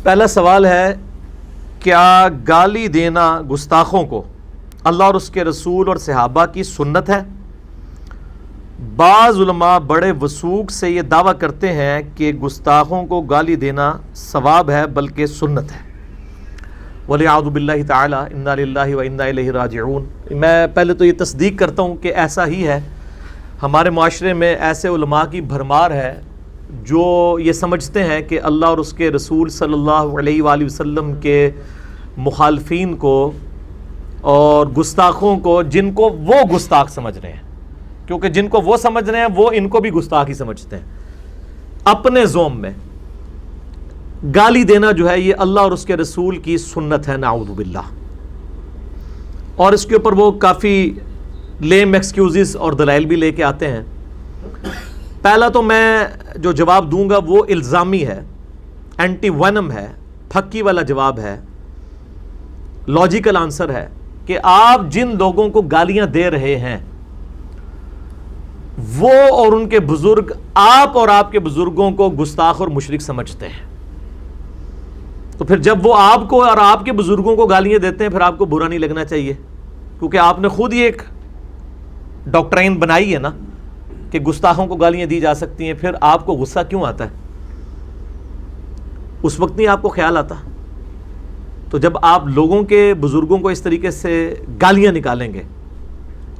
پہلا سوال ہے، کیا گالی دینا گستاخوں کو اللہ اور اس کے رسول اور صحابہ کی سنت ہے؟ بعض علماء بڑے وثوق سے یہ دعویٰ کرتے ہیں کہ گستاخوں کو گالی دینا ثواب ہے بلکہ سنت ہے۔ وَلِعَوْذُ بِاللَّهِ تَعَالَى اِنَّا لِلَّهِ وَإِنَّا إِلَيْهِ رَاجِعُونَ۔ میں پہلے تو یہ تصدیق کرتا ہوں کہ ایسا ہی ہے، ہمارے معاشرے میں ایسے علماء کی بھرمار ہے جو یہ سمجھتے ہیں کہ اللہ اور اس کے رسول صلی اللہ علیہ وآلہ وسلم کے مخالفین کو اور گستاخوں کو، جن کو وہ گستاخ سمجھ رہے ہیں، کیونکہ جن کو وہ سمجھ رہے ہیں وہ ان کو بھی گستاخ ہی سمجھتے ہیں، اپنے زوم میں گالی دینا جو ہے یہ اللہ اور اس کے رسول کی سنت ہے، نعوذ باللہ۔ اور اس کے اوپر وہ کافی لیم ایکسکیوزز اور دلائل بھی لے کے آتے ہیں۔ پہلا تو میں جو جواب دوں گا وہ الزامی ہے، اینٹی وینم ہے، پھکی والا جواب ہے، لاجیکل آنسر ہے کہ آپ جن لوگوں کو گالیاں دے رہے ہیں وہ اور ان کے بزرگ آپ اور آپ کے بزرگوں کو گستاخ اور مشرک سمجھتے ہیں، تو پھر جب وہ آپ کو اور آپ کے بزرگوں کو گالیاں دیتے ہیں پھر آپ کو برا نہیں لگنا چاہیے، کیونکہ آپ نے خود ہی ایک ڈاکٹرائن بنائی ہے نا کہ گستاخوں کو گالیاں دی جا سکتی ہیں، پھر آپ کو غصہ کیوں آتا ہے؟ اس وقت نہیں آپ کو خیال آتا؟ تو جب آپ لوگوں کے بزرگوں کو اس طریقے سے گالیاں نکالیں گے،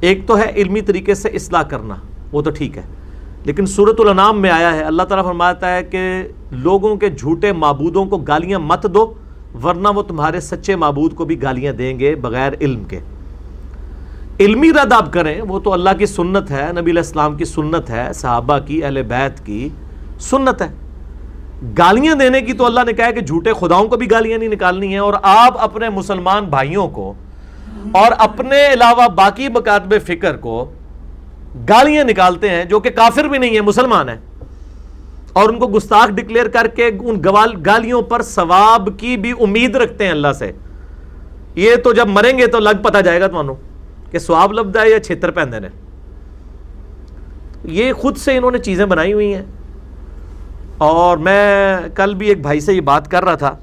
ایک تو ہے علمی طریقے سے اصلاح کرنا، وہ تو ٹھیک ہے، لیکن سورۃ الانعام میں آیا ہے، اللہ تعالیٰ فرماتا ہے کہ لوگوں کے جھوٹے معبودوں کو گالیاں مت دو ورنہ وہ تمہارے سچے معبود کو بھی گالیاں دیں گے بغیر علم کے۔ علمی رد آپ کریں، وہ تو اللہ کی سنت ہے، نبی علیہ السلام کی سنت ہے، صحابہ کی، اہل بیت کی سنت ہے۔ گالیاں دینے کی تو اللہ نے کہا ہے کہ جھوٹے خداؤں کو بھی گالیاں نہیں نکالنی ہیں، اور آپ اپنے مسلمان بھائیوں کو اور اپنے علاوہ باقی مکاتب فکر کو گالیاں نکالتے ہیں جو کہ کافر بھی نہیں ہے، مسلمان ہیں، اور ان کو گستاخ ڈکلیئر کر کے ان گالیوں پر ثواب کی بھی امید رکھتے ہیں اللہ سے۔ یہ تو جب مریں گے تو لگ پتہ جائے گا تمہوں کہ ثواب لبدا ہے یا چھتر پہندے نے۔ یہ خود سے انہوں نے چیزیں بنائی ہوئی ہیں، اور میں کل بھی ایک بھائی سے یہ بات کر رہا تھا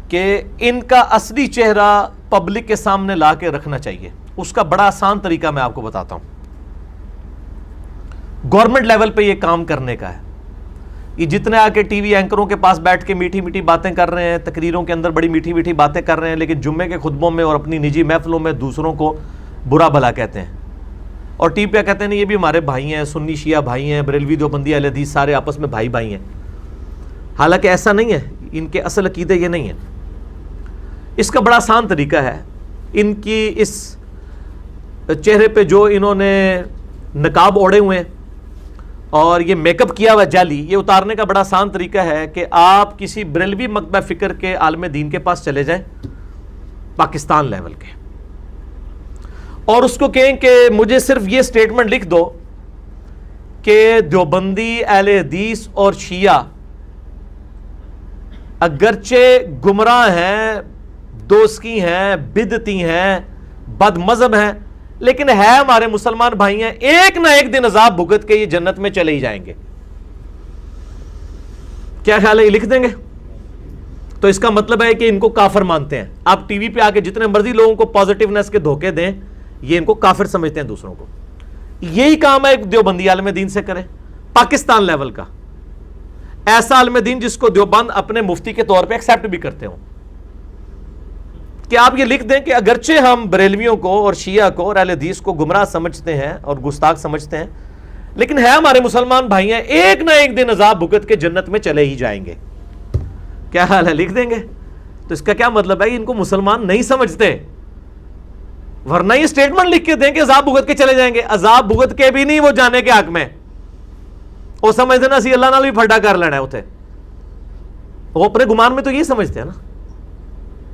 کہ ان کا اصلی چہرہ پبلک کے سامنے لا کے رکھنا چاہیے۔ اس کا بڑا آسان طریقہ میں آپ کو بتاتا ہوں، گورنمنٹ لیول پہ یہ کام کرنے کا ہے۔ یہ جتنے آ کے ٹی وی اینکروں کے پاس بیٹھ کے میٹھی میٹھی باتیں کر رہے ہیں، تقریروں کے اندر بڑی میٹھی میٹھی باتیں کر رہے ہیں، لیکن جمعے کے خطبوں میں اور اپنی نجی محفلوں میں دوسروں کو برا بھلا کہتے ہیں، اور ٹی وی پہ کہتے ہیں یہ بھی ہمارے بھائی ہیں، سنی شیعہ بھائی ہیں، بریلوی دیوبندی اہل حدیث سارے آپس میں بھائی بھائی ہیں۔ حالانکہ ایسا نہیں ہے، ان کے اصل عقیدے یہ نہیں ہیں۔ اس کا بڑا آسان طریقہ ہے، ان کی اس چہرے پہ جو انہوں نے نقاب اوڑے ہوئے ہیں اور یہ میک اپ کیا ہوا جعلی، یہ اتارنے کا بڑا آسان طریقہ ہے کہ آپ کسی بریلوی مکتبہ فکر کے عالم دین کے پاس چلے جائیں، پاکستان لیول کے، اور اس کو کہیں کہ مجھے صرف یہ سٹیٹمنٹ لکھ دو کہ دیوبندی، اہل حدیث اور شیعہ اگرچہ گمراہ ہیں، دوسکی ہیں، بدعتی ہیں، بد مذہب ہیں، لیکن ہے ہمارے مسلمان بھائی ہیں، ایک نہ ایک دن عذاب بھگت کے یہ جنت میں چلے ہی جائیں گے۔ کیا خیال ہے، یہ لکھ دیں گے؟ تو اس کا مطلب ہے کہ ان کو کافر مانتے ہیں۔ آپ ٹی وی پہ آ کے جتنے مرضی لوگوں کو پازیٹیونیس کے دھوکے دیں، یہ ان کو کافر سمجھتے ہیں دوسروں کو۔ یہی کام ہے ایک دیوبندی عالم دین سے کریں، پاکستان لیول کا، ایسا عالم دین جس کو دیوبند اپنے مفتی کے طور پہ ایکسیپٹ بھی کرتے ہوں، کہ آپ یہ لکھ دیں کہ اگرچہ ہم بریلویوں کو اور شیعہ کو اور اہل حدیث کو گمراہ سمجھتے ہیں اور گستاخ سمجھتے ہیں، لیکن ہے ہمارے مسلمان بھائی ہیں، ایک نہ ایک دن عذاب بھگت کے جنت میں چلے ہی جائیں گے۔ کیا حال ہے، لکھ دیں گے؟ تو اس کا کیا مطلب ہے کہ ان کو مسلمان نہیں سمجھتے، ورنہ یہ سٹیٹمنٹ لکھ کے دیں کہ عذاب بھگت کے چلے جائیں گے، عذاب بھگت کے بھی نہیں، وہ جانے کے حق میں، وہ سمجھتے نا اسی اللہ نال بھی پھڈا کر لینا ہے اتنے، وہ اپنے گمان میں تو یہ سمجھتے ہیں نا۔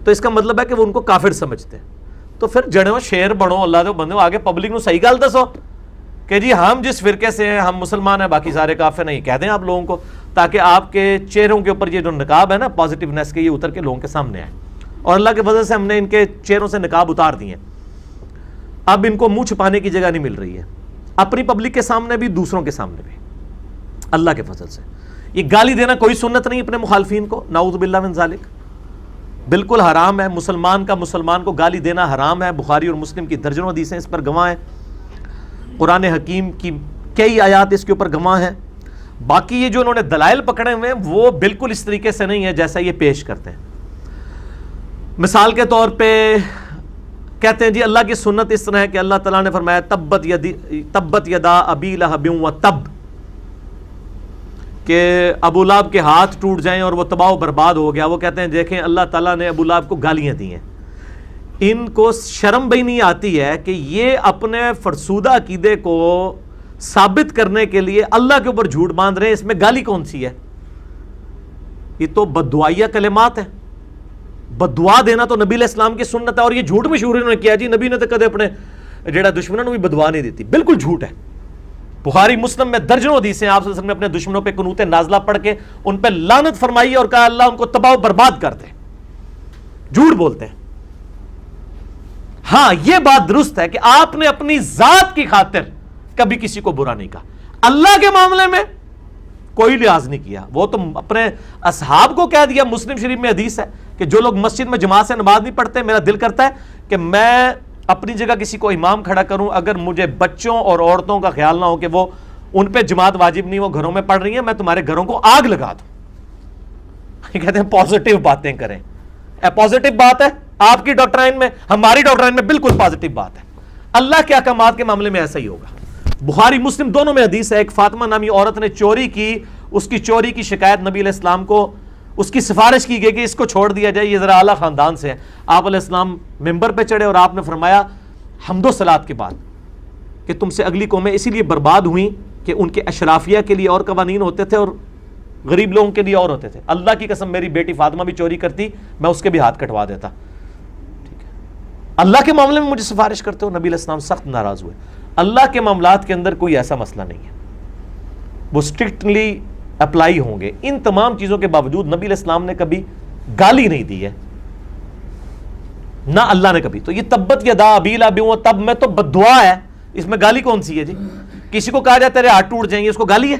تو اس کا مطلب ہے کہ وہ ان کو کافر سمجھتے ہیں۔ تو پھر جڑو شیر بنو، اللہ دے بندے آگے پبلک نو صحیح گل دسو کہ جی ہم جس فرقے سے ہیں ہم مسلمان ہیں، باقی سارے کافر نہیں، کہہ دیں آپ لوگوں کو، تاکہ آپ کے چہروں کے اوپر یہ جو نقاب ہے نا پازیٹیونیس کے، یہ اتر کے لوگوں کے سامنے آئے۔ اور اللہ کے فضل سے ہم نے ان کے چہروں سے نقاب اتار دیے، اب ان کو منہ چھپانے کی جگہ نہیں مل رہی ہے، اپنی پبلک کے سامنے بھی، دوسروں کے سامنے بھی، اللہ کے فضل سے۔ یہ گالی دینا کوئی سنت نہیں اپنے مخالفین کو، نعوذ باللہ من ذالک، بالکل حرام ہے. مسلمان کا مسلمان کو گالی دینا حرام ہے. بخاری اور مسلم کی درجنوں حدیثیں اس پر گواہ ہیں، قرآن حکیم کی کئی آیات اس کے اوپر گواہ ہیں. باقی یہ جو انہوں نے دلائل پکڑے ہوئے ہیں وہ بالکل اس طریقے سے نہیں ہے جیسا یہ پیش کرتے ہیں. مثال کے طور پہ کہتے ہیں جی اللہ کی سنت اس طرح ہے کہ اللہ تعالیٰ نے فرمایا تبت یدا ابی لہب و تب، کہ ابو لہب کے ہاتھ ٹوٹ جائیں اور وہ تباہ و برباد ہو گیا. وہ کہتے ہیں دیکھیں اللہ تعالیٰ نے ابو لہب کو گالیاں دی ہیں. ان کو شرم بھی نہیں آتی ہے کہ یہ اپنے فرسودہ عقیدے کو ثابت کرنے کے لیے اللہ کے اوپر جھوٹ باندھ رہے ہیں. اس میں گالی کون سی ہے؟ یہ تو بددعائیہ کلمات ہیں. بددعا دینا تو نبی علیہ السلام کی سنت ہے، اور یہ جھوٹ مشہور انہوں نے کیا جی نبی نے تو کدے اپنے جڑا دشمنوں نے بھی بددعا نہیں دیتی. بالکل جھوٹ ہے. بخاری مسلم میں درجنوں حدیثیں آپ صلی اللہ علیہ وسلم نے اپنے دشمنوں پہ قنوت نازلہ پڑھ کے ان پہ لعنت فرمائی اور کہا اللہ ان کو تباہ و برباد کر دے. جھوٹ بولتے ہیں. ہاں یہ بات درست ہے کہ آپ نے اپنی ذات کی خاطر کبھی کسی کو برا نہیں کہا. اللہ کے معاملے میں کوئی لحاظ نہیں کیا. وہ تو اپنے اصحاب کو کہہ دیا. مسلم شریف میں حدیث ہے کہ جو لوگ مسجد میں جماعت سے نماز نہیں پڑھتے، میرا دل کرتا ہے کہ میں اپنی جگہ کسی کو امام کھڑا کروں، اگر مجھے بچوں اور عورتوں کا خیال نہ ہو کہ وہ ان پہ جماعت واجب نہیں، وہ گھروں میں پڑھ رہی ہیں، میں تمہارے گھروں کو آگ لگا دوں. کہتے ہیں پازیٹیو باتیں کریں. پازیٹیو بات ہے آپ کی ڈاکٹرائن میں، ہماری ڈاکٹرائن میں بالکل پازیٹیو بات ہے. اللہ کے احکامات کے معاملے میں ایسا ہی ہوگا. بخاری مسلم دونوں میں حدیث ہے. ایک فاطمہ نامی عورت نے چوری کی، اس کی چوری کی شکایت نبی علیہ السلام کو، اس کی سفارش کی گئی کہ اس کو چھوڑ دیا جائے، یہ ذرا اعلیٰ خاندان سے ہے. آپ علیہ السلام ممبر پہ چڑھے اور آپ نے فرمایا حمد و صلات کے بعد کہ تم سے اگلی قومیں اسی لیے برباد ہوئیں کہ ان کے اشرافیہ کے لیے اور قوانین ہوتے تھے اور غریب لوگوں کے لیے اور ہوتے تھے. اللہ کی قسم میری بیٹی فاطمہ بھی چوری کرتی، میں اس کے بھی ہاتھ کٹوا دیتا. ٹھیک ہے، اللہ کے معاملے میں مجھے سفارش کرتے ہو. نبی علیہ السلام سخت ناراض ہوئے. اللہ کے معاملات کے اندر کوئی ایسا مسئلہ نہیں ہے، وہ اسٹرکٹلی اپلائی ہوں گے. ان تمام چیزوں کے باوجود نبی علیہ السلام نے کبھی گالی نہیں دی ہے، نہ اللہ نے کبھی. تو یہ تبت یدا ابی لہب و تب میں تو بددعا ہے، اس میں گالی کون سی ہے جی؟ کسی کو کہا جائے تیرے ہاتھ ٹوٹ جائیں گے، اس کو گالی ہے؟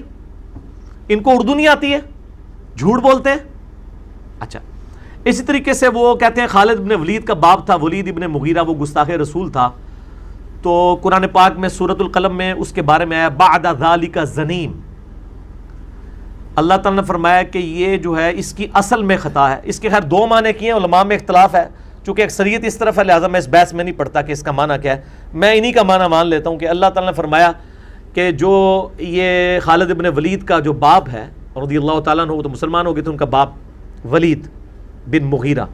ان کو اردو نہیں آتی ہے، جھوٹ بولتے ہیں. اچھا اسی طریقے سے وہ کہتے ہیں خالد ابن ولید کا باپ تھا ولید ابن مغیرہ، وہ گستاخ رسول تھا. تو قرآن پاک میں سورۃ القلم میں اس کے بارے میں آیا بعد ذالک زنیم. اللہ تعالیٰ نے فرمایا کہ یہ جو ہے اس کی اصل میں خطا ہے. اس کے خیر دو معنی کیے ہیں، علماء میں اختلاف ہے، چونکہ اکثریت اس طرف ہے لہٰذا میں اس بحث میں نہیں پڑھتا کہ اس کا معنی کیا ہے. میں انہی کا معنی مان لیتا ہوں کہ اللہ تعالیٰ نے فرمایا کہ جو یہ خالد ابن ولید کا جو باپ ہے رضی اللہ تعالیٰ عنہ، وہ تو مسلمان ہو گئے تھے، ان کا باپ ولید بن مغیرہ،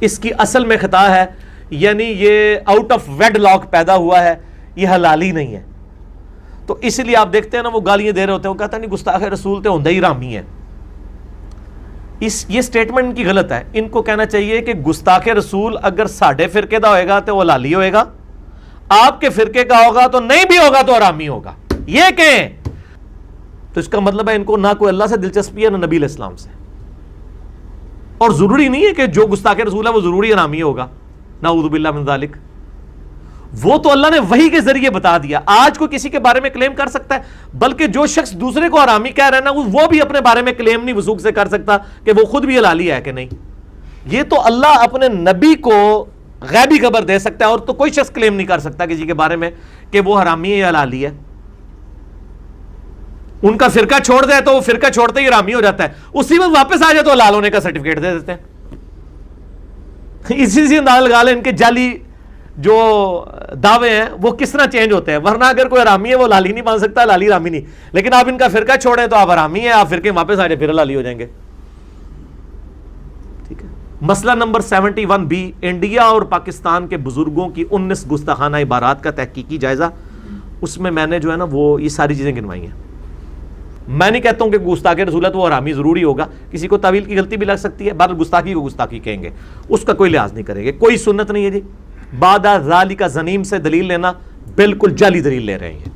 اس کی اصل میں خطا ہے، یعنی یہ آؤٹ آف ویڈ لاک پیدا ہوا ہے، یہ حلالی نہیں ہے. تو اس لیے آپ دیکھتے ہیں نا وہ گالیاں دے رہے ہوتے ہیں، وہ کہتا نہیں گستاخ رسول تے ہوندہ ہی رامی ہے. یہ سٹیٹمنٹ ان کی غلط ہے. ان کو کہنا چاہیے کہ گستاخ رسول اگر ساڑھے فرقے دا ہوئے گا تو وہ حلالی ہوئے گا، آپ کے فرقے کا ہوگا تو نہیں بھی ہوگا تو حرامی ہوگا. یہ کہیں تو اس کا مطلب ہے ان کو نہ کوئی اللہ سے دلچسپی ہے نہ نبی علیہ السلام سے. اور ضروری نہیں ہے کہ جو گستاخ رسول ہے وہ ضروری حرامی ہوگا، نعوذ باللہ من ذالک. وہ تو اللہ نے وحی کے ذریعے بتا دیا. آج کوئی کسی کے بارے میں کلیم کر سکتا ہے، بلکہ جو شخص دوسرے کو حرامی کہہ رہا ہے نا وہ بھی اپنے بارے میں کلیم نہیں وثوق سے کر سکتا کہ وہ خود بھی حلالی ہے کہ نہیں. یہ تو اللہ اپنے نبی کو غیبی خبر دے سکتا ہے، اور تو کوئی شخص کلیم نہیں کر سکتا کسی کے بارے میں کہ وہ حرامی ہے یا حلالی ہے. ان کا فرقہ چھوڑ دے تو وہ فرقہ چھوڑتے ہی حرامی ہو جاتا ہے، اسی وقت واپس آ جائے تو حلال ہونے کا سرٹیفکیٹ دے دیتے ہیں. اسی سے اندازہ لگا لیں ان کے جعلی جو دعوے ہیں وہ کس طرح چینج ہوتے ہیں. ورنہ اگر کوئی حرامی ہے وہ حلالی نہیں مان سکتا، حلالی حرامی نہیں. لیکن آپ ان کا فرقہ چھوڑیں تو آپ حرامی ہیں، آپ فرقے واپس آ جائے پھر حلالی ہو جائیں گے. ٹھیک ہے. مسئلہ نمبر 71B، انڈیا اور پاکستان کے بزرگوں کی 19 گستاخانہ عبارات کا تحقیقی جائزہ. اس میں میں نے جو ہے نا وہ یہ ساری چیزیں گنوائی ہیں. میں نہیں کہتا ہوں کہ گستاخ رسول ہے تو وہ حرامی ضروری ہوگا، کسی کو تعویل کی غلطی بھی لگ سکتی ہے، بہرحال گستاخی کو گستاخی کہیں گے، اس کا کوئی لحاظ نہیں کریں گے. کوئی سنت نہیں ہے جی. بعد ذالک زنیم سے دلیل لینا بالکل جعلی دلیل لے رہے ہیں.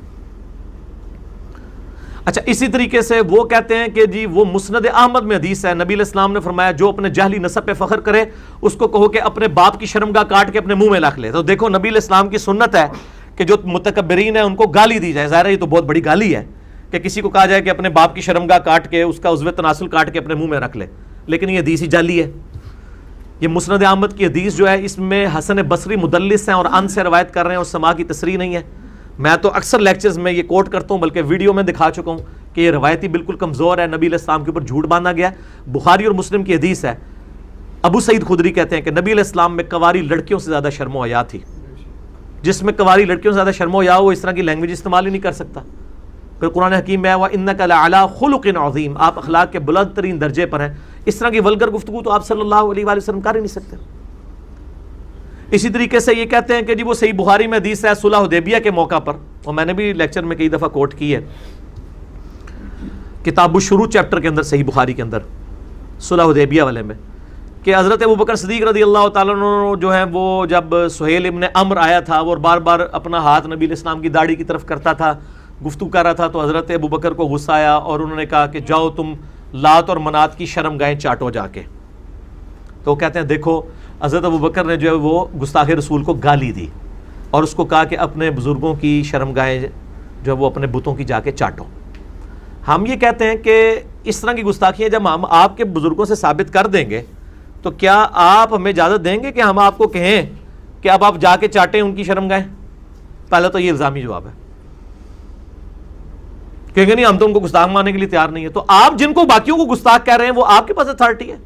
اچھا اسی طریقے سے وہ کہتے ہیں کہ جی وہ مسند احمد میں حدیث ہے، نبی علیہ السلام نے فرمایا جو اپنے جہلی نسب پہ فخر کرے اس کو کہو کہ اپنے باپ کی شرمگاہ کاٹ کے اپنے منہ میں رکھ لے. تو دیکھو نبی علیہ السلام کی سنت ہے کہ جو متکبرین ہیں ان کو گالی دی جائے. ظاہر ہے یہ تو بہت بڑی گالی ہے کہ کسی کو کہا جائے کہ اپنے باپ کی شرمگاہ کاٹ کے اس کا عضو تناسل کاٹ کے اپنے منہ میں رکھ لے، لیکن یہ حدیث ہی جعلی ہے. یہ مسند احمد کی حدیث جو ہے اس میں حسن بصری مدلس ہیں اور ان سے روایت کر رہے ہیں اور سما کی تصریح نہیں ہے. میں تو اکثر لیکچرز میں یہ کوٹ کرتا ہوں، بلکہ ویڈیو میں دکھا چکا ہوں کہ یہ روایتی بالکل کمزور ہے، نبی علیہ السلام کے اوپر جھوٹ باندھا گیا. بخاری اور مسلم کی حدیث ہے. ابو سعید خدری کہتے ہیں کہ نبی علیہ السلام میں کنواری لڑکیوں سے زیادہ شرم و حیا تھی. جس میں کنواری لڑکیوں سے زیادہ شرم و حیا وہ اس طرح کی لینگویج استعمال ہی نہیں کر سکتا. پھر قرآن حکیم میں ہے وَإِنَّكَ لَعَلَىٰ خُلُقٍ عَظِيمٍ، آپ اخلاق کے بلند ترین درجے پر ہیں. اس طرح کی ولگر گفتگو تو آپ صلی اللہ علیہ وآلہ وسلم کر ہی نہیں سکتے. اسی طریقے سے یہ کہتے ہیں کہ جی وہ صحیح بخاری میں حدیث ہے صلح حدیبیہ کے موقع پر، اور میں نے بھی لیکچر میں کئی دفعہ کوٹ کی ہے کتاب الشروع چیپٹر کے اندر صحیح بخاری کے اندر صلح حدیبیہ والے میں، کہ حضرت ابوبکر صدیق رضی اللہ تعالیٰ عنہ جو ہے وہ جب سہیل ابن عمر آیا تھا وہ بار بار اپنا ہاتھ نبی علیہ السلام کی داڑھی کی طرف کرتا تھا، گفتگو کر رہا تھا، تو حضرت ابوبکر کو غصہ آیا اور انہوں نے کہا کہ جاؤ تم لات اور منات کی شرمگاہیں چاٹو جا کے. تو وہ کہتے ہیں دیکھو حضرت ابوبکر نے جو ہے وہ گستاخ رسول کو گالی دی اور اس کو کہا کہ اپنے بزرگوں کی شرمگاہیں جو ہے وہ اپنے بتوں کی جا کے چاٹو. ہم یہ کہتے ہیں کہ اس طرح کی گستاخیاں جب ہم آپ کے بزرگوں سے ثابت کر دیں گے تو کیا آپ ہمیں اجازت دیں گے کہ ہم آپ کو کہیں کہ اب آپ جا کے چاٹیں ان کی شرمگاہیں؟ پہلے تو یہ الزامی جواب ہے، کیونکہ نہیں ہم تو ان کو گستاخ ماننے کے لیے تیار نہیں ہے. تو آپ جن کو باقیوں کو گستاخ کہہ رہے ہیں وہ آپ کے پاس اتھارٹی ہے.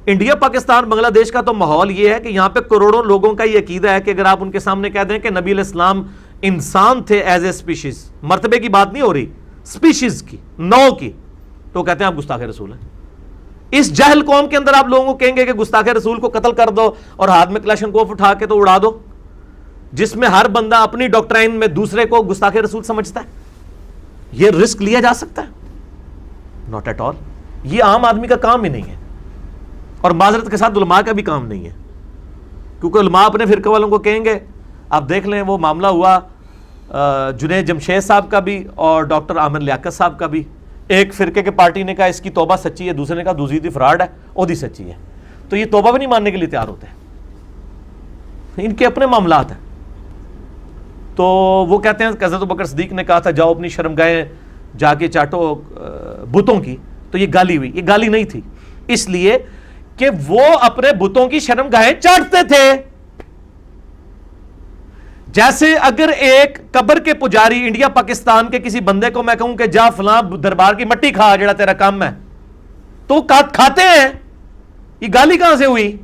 انڈیا پاکستان بنگلہ دیش کا تو ماحول یہ ہے کہ یہاں پہ کروڑوں لوگوں کا یہ عقیدہ ہے کہ اگر آپ ان کے سامنے کہہ دیں کہ نبی علیہ السلام انسان تھے ایز اے اسپیشیز، مرتبے کی بات نہیں ہو رہی، اسپیشیز کی، نو کی، تو کہتے ہیں آپ گستاخ رسول ہیں. اس جہل قوم کے اندر آپ لوگوں کو کہیں گے کہ گستاخ رسول کو قتل کر دو اور ہاتھ میں کلاشنکوف اٹھا کے تو اڑا دو، جس میں ہر بندہ اپنی ڈاکٹرائن میں دوسرے کو گستاخ رسول سمجھتا ہے. یہ رسک لیا جا سکتا ہے؟ Not at all. یہ عام آدمی کا کام ہی نہیں ہے اور معذرت کے ساتھ علماء کا بھی کام نہیں ہے، کیونکہ علماء اپنے فرقے والوں کو کہیں گے. آپ دیکھ لیں وہ معاملہ ہوا جنید جمشید صاحب کا بھی اور ڈاکٹر عامر لیاقت صاحب کا بھی. ایک فرقے کے پارٹی نے کہا اس کی توبہ سچی ہے، دوسرے نے کہا دوسری فراڈ ہے، اودی سچی ہے. تو یہ توبہ بھی نہیں ماننے کے لیے تیار ہوتے ہیں، ان کے اپنے معاملات ہیں. تو وہ کہتے ہیں کہ حضرت ابوبکر صدیق نے کہا تھا جاؤ اپنی شرمگاہیں جا کے چاٹو بتوں کی، تو یہ گالی ہوئی. یہ گالی نہیں تھی، اس لیے کہ وہ اپنے بتوں کی شرمگاہیں چاٹتے تھے. جیسے اگر ایک قبر کے پجاری انڈیا پاکستان کے کسی بندے کو میں کہوں کہ جا فلاں دربار کی مٹی کھا جڑا تیرا کام ہے، تو وہ کھاتے ہیں. یہ گالی کہاں سے ہوئی؟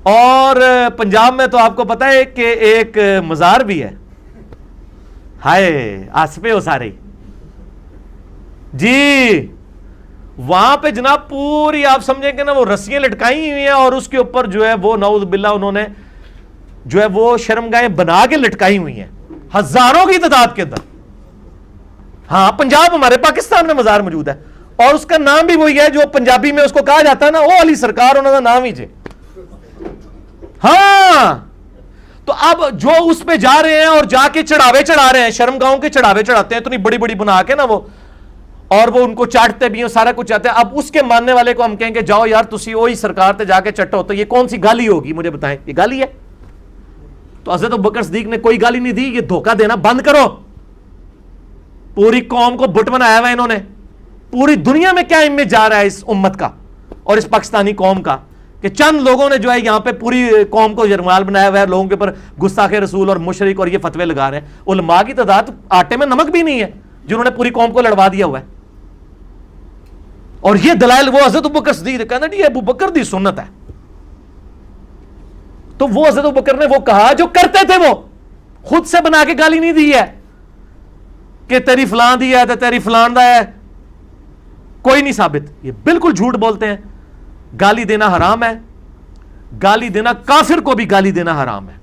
اور پنجاب میں تو آپ کو پتا ہے کہ ایک مزار بھی ہے، ہائے آسپے ہو سارے جی، وہاں پہ جناب پوری آپ سمجھیں کہ نا وہ رسیاں لٹکائی ہوئی ہیں اور اس کے اوپر جو ہے وہ نعوذ باللہ انہوں نے جو ہے وہ شرمگاہیں بنا کے لٹکائی ہوئی ہیں ہزاروں کی تعداد کے اندر. ہاں پنجاب ہمارے پاکستان میں مزار موجود ہے اور اس کا نام بھی وہی ہے جو پنجابی میں اس کو کہا جاتا ہے نا، او علی سرکار انہوں کا نام ہی جے. ہاں تو اب جو اس پہ جا رہے ہیں اور جا کے چڑھاوے چڑھا رہے ہیں، شرمگاہوں کے چڑھاوے چڑھاتے ہیں اتنی بڑی بڑی بنا کے نا وہ، اور وہ ان کو چاٹتے بھی ہیں، سارا کچھ چاہتے ہیں. اب اس کے ماننے والے کو ہم کہیں کہ جاؤ یار تسی وہی سرکار تے جا کے چٹو، تو یہ کون سی گالی ہوگی مجھے بتائیں؟ یہ گالی ہے؟ تو حضرت ابوبکر صدیق نے کوئی گالی نہیں دی. یہ دھوکہ دینا بند کرو. پوری قوم کو بت بنایا ہوا انہوں نے. پوری دنیا میں کیا امیج جا رہا ہے اس امت کا اور اس پاکستانی قوم کا کہ چند لوگوں نے جو ہے یہاں پہ پوری قوم کو جرمال بنایا ہوا ہے، لوگوں کے اوپر گستاخ رسول اور مشرک اور یہ فتوے لگا رہے ہیں. علماء کی تعداد آٹے میں نمک بھی نہیں ہے جنہوں نے پوری قوم کو لڑوا دیا ہوا ہے. اور یہ دلائل وہ حضرت ابوبکر صدیق نے کہا یہ ابوبکر دی سنت ہے. تو وہ حضرت ابوبکر نے وہ کہا جو کرتے تھے، وہ خود سے بنا کے گالی نہیں دی ہے کہ تیری فلان دی ہے تو تیری فلان دا ہے، کوئی نہیں ثابت. یہ بالکل جھوٹ بولتے ہیں. گالی دینا حرام ہے، گالی دینا کافر کو بھی گالی دینا حرام ہے.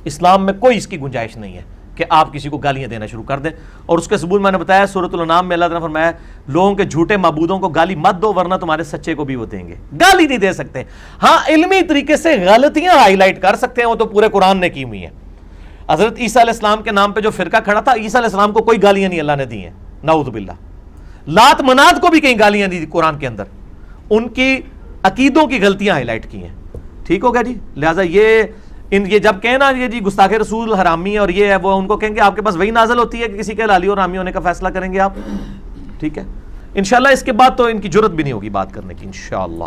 اسلام میں کوئی اس کی گنجائش نہیں ہے کہ آپ کسی کو گالیاں دینا شروع کر دیں. اور اس کے ثبوت میں نے بتایا سورۃ الانعام میں اللہ تعالیٰ نے فرمایا لوگوں کے جھوٹے معبودوں کو گالی مت دو ورنہ تمہارے سچے کو بھی وہ دیں گے. گالی نہیں دے سکتے. ہاں علمی طریقے سے غلطیاں ہائی لائٹ کر سکتے ہیں، وہ تو پورے قرآن نے کی ہوئی ہیں. حضرت عیسیٰ علیہ السلام کے نام پہ جو فرقہ کھڑا تھا، عیسیٰ علیہ السلام کو کوئی گالیاں نہیں اللہ نے دی ہیں، نعوذ باللہ. لات منات کو بھی کہیں گالیاں دی قرآن کے اندر، ان کی عقیدوں کی غلطیاں ہائی لائٹ کی ہیں. ٹھیک ہو گیا جی. لہٰذا یہ یہ جب کہیں نا یہ جی گستاخ رسول حرامی ہے اور یہ ہے وہ، ان کو کہیں گے آپ کے پاس وہی نازل ہوتی ہے کہ کسی کے حلالی اور حرامی ہونے کا فیصلہ کریں گے آپ؟ ٹھیک ہے، انشاءاللہ اس کے بعد تو ان کی جرت بھی نہیں ہوگی بات کرنے کی انشاءاللہ.